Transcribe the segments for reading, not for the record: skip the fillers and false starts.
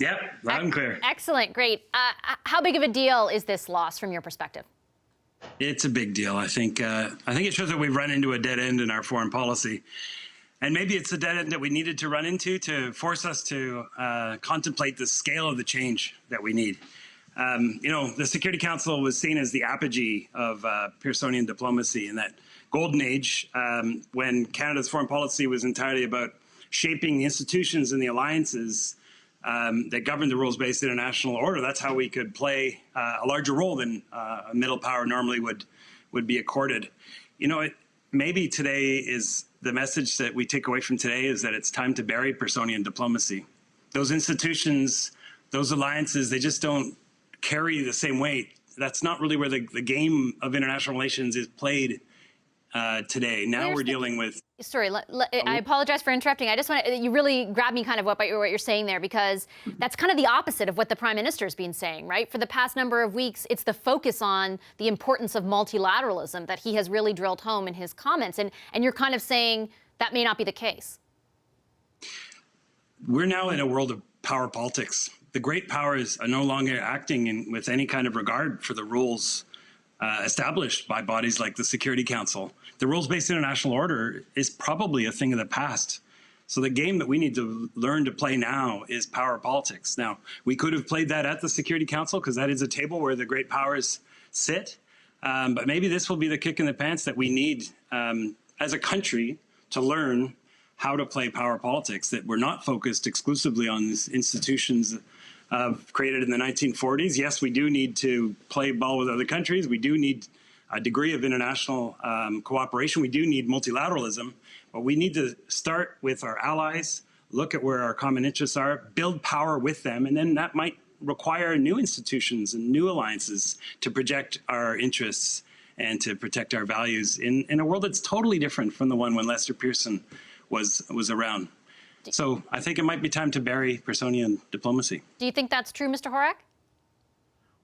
Yep, loud and clear. Excellent, great. How big of a deal is this loss from your perspective? It's a big deal. I think it shows that we've run into a dead end in our foreign policy. And maybe it's the dead end that we needed to run into to force us to contemplate the scale of the change that we need. The Security Council was seen as the apogee of Pearsonian diplomacy in that golden age when Canada's foreign policy was entirely about shaping the institutions and the alliances that govern the rules-based international order. That's how we could play a larger role than a middle power normally would be accorded. Maybe today is the message that we take away from today is that it's time to bury Pearsonian diplomacy. Those institutions, those alliances, they just don't carry the same weight. That's not really where the game of international relations is played today. Now we're dealing with... Sorry, I apologize for interrupting. I just want to, you really grabbed me kind of what you're saying there, because that's kind of the opposite of what the Prime Minister has been saying, right? For the past number of weeks, it's the focus on the importance of multilateralism that he has really drilled home in his comments. And you're kind of saying that may not be the case. We're now in a world of power politics. The great powers are no longer acting with any kind of regard for the rules established by bodies like the Security Council. The rules-based international order is probably a thing of the past. So the game that we need to learn to play now is power politics. Now, we could have played that at the Security Council because that is a table where the great powers sit. But maybe this will be the kick in the pants that we need as a country to learn how to play power politics, that we're not focused exclusively on these institutions created in the 1940s. Yes, we do need to play ball with other countries. We do need a degree of international cooperation. We do need multilateralism, but we need to start with our allies, look at where our common interests are, build power with them, and then that might require new institutions and new alliances to project our interests and to protect our values in a world that's totally different from the one when Lester Pearson was around. So I think it might be time to bury Pearsonian diplomacy. Do you think that's true, Mr. Horak?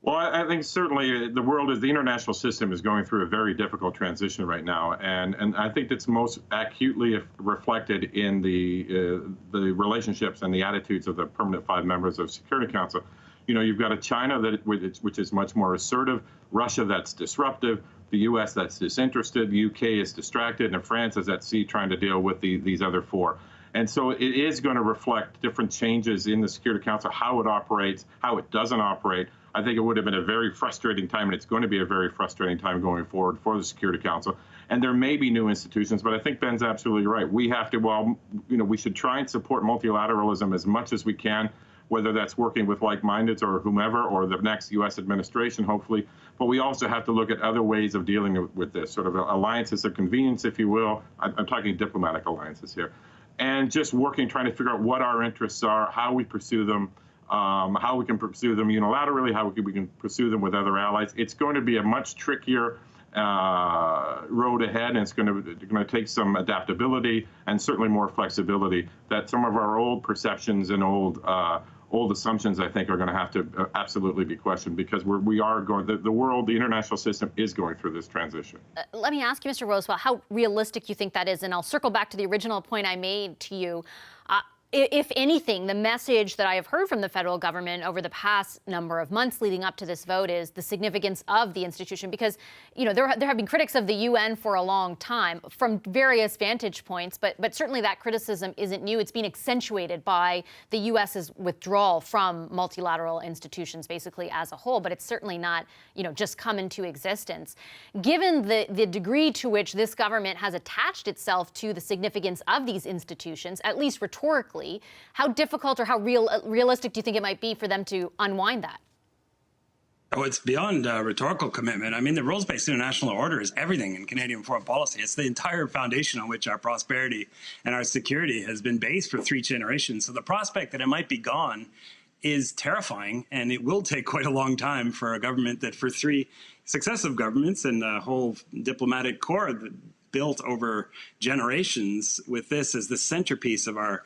Well, I think certainly the international system is going through a very difficult transition right now, and I think it's most acutely reflected in the relationships and the attitudes of the permanent 5 members of Security Council. You've got a China which is much more assertive, Russia that's disruptive, the U.S. that's disinterested, the U.K. is distracted, and France is at sea trying to deal with these other 4. And so it is going to reflect different changes in the Security Council, how it operates, how it doesn't operate. I think it would have been a very frustrating time, and it's going to be a very frustrating time going forward for the Security Council. And there may be new institutions, but I think Ben's absolutely right. We have to, we should try and support multilateralism as much as we can, whether that's working with like-mindeds or whomever, or the next U.S. administration, hopefully. But we also have to look at other ways of dealing with this, sort of alliances of convenience, if you will. I'm talking diplomatic alliances here. And just trying to figure out what our interests are, how we pursue them, how we can pursue them unilaterally, how we can pursue them with other allies. It's going to be a much trickier road ahead, and it's going to take some adaptability and certainly more flexibility that some of our old perceptions and old assumptions, I think, are going to have to absolutely be questioned, because the international system is going through this transition. Let me ask you, Mr. Rowswell, how realistic you think that is, and I'll circle back to the original point I made to you. If anything, the message that I have heard from the federal government over the past number of months leading up to this vote is the significance of the institution, because, there have been critics of the UN for a long time from various vantage points, but certainly that criticism isn't new. It's been accentuated by the U.S.'s withdrawal from multilateral institutions basically as a whole, but it's certainly not, just come into existence. Given the degree to which this government has attached itself to the significance of these institutions, at least rhetorically, how difficult or how realistic do you think it might be for them to unwind that? Oh, it's beyond rhetorical commitment. I mean, the rules-based international order is everything in Canadian foreign policy. It's the entire foundation on which our prosperity and our security has been based for 3 generations. So the prospect that it might be gone is terrifying, and it will take quite a long time for a government that for 3 successive governments and the whole diplomatic corps that built over generations with this as the centerpiece of our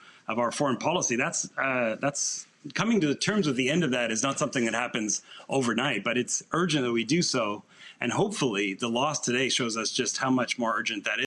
foreign policy. That's coming to terms with the end of that is not something that happens overnight, but it's urgent that we do so. And hopefully the loss today shows us just how much more urgent that is.